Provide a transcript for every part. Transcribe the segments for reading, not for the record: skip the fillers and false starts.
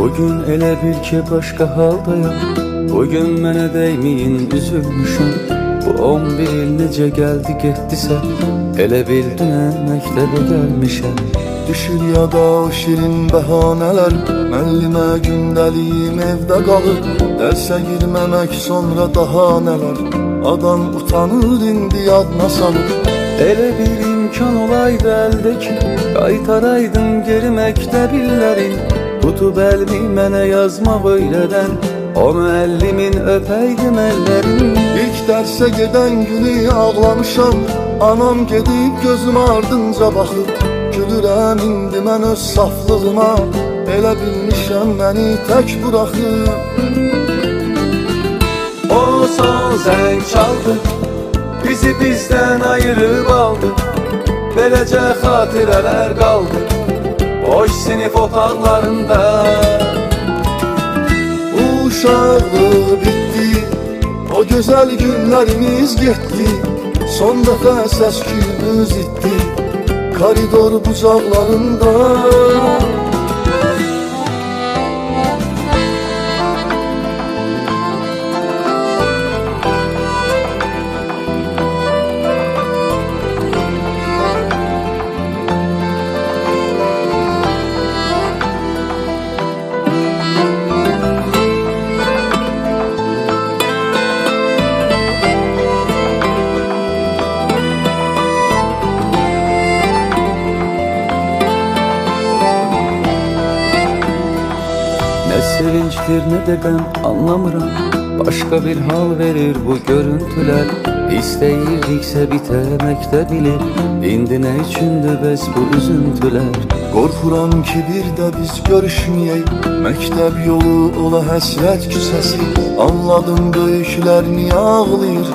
Bugün elə bil ki başqa haldayam. Bugün mənə dəyməyin üzülmüşəm. Bu 11 il necə gəldi getdisə, elə bil dünən məktəbə gəlmişəm. Düşür yada o şirin bəhanələr, müəllimə gündəliyim evdə qalır. Dərsə girməmək sonra daha nələr, adam utanır indi yadına salır. Elə bir imkan olaydı əldə ki, qaytaraydım geri məktəb illərin. Tutub əlimi mənə yazmaq öylədən, o müəllimin öpəydim əllərin. İlk dərsə gedən günü ağlamışam, anam gedib gözüm ardınca baxır. Gülürəm indi mən öz saflığıma, elə bilmişəm məni tək buraxır. O son zəng çaldı, bizi bizdən ayırıb aldı. Beləcə xatirələr qaldı boş sinif otaqlarında. Uşaqlığı bitdi, o gözəl günlərimiz getdi. Son dəfə səs-küyümüz itdi koridor bucaqlarında. Nə sevincdir, nə də qəm anlamıram. Başqa bir hal verir bu görüntülər. İstəyirdiksə bitəməkdə bilir. İndi nə üçündür bəs bu üzüntülər? Qorxuram ki bir də biz görüşməyək, məktəb yolu ola həsrət küçəsi. Anladım böyüklər niyə ağlayır,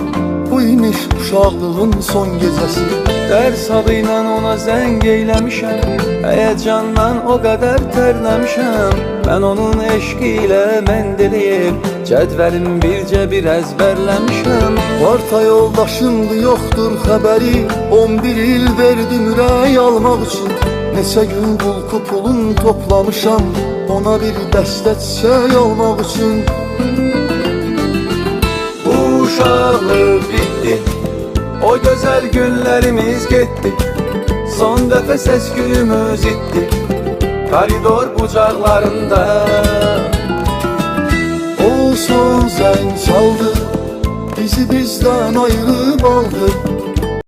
bu imiş uşaqlığın son gecəsi. Dərs adı ilə ona zəng eyləmişəm, həyəcandan o qədər tərləmişəm. Mən onun eşqi ilə məndəliyim, cədvəlim bircə bir əzbərləmişəm. Parta yoldaşımdı, yoxdur xəbəri, 11 il verdim ürək almaq üçün. Neçə gün qulku pulun toplamışam, ona bir dəstə çiçək almaq üçün. Uşaqlıq bitdi, o gözəl günlərimiz getdi. Son dəfə səs-küyümüz itdi koridor bucaqlarında. O son zəng çaldı, bizi bizdən ayırıb aldı.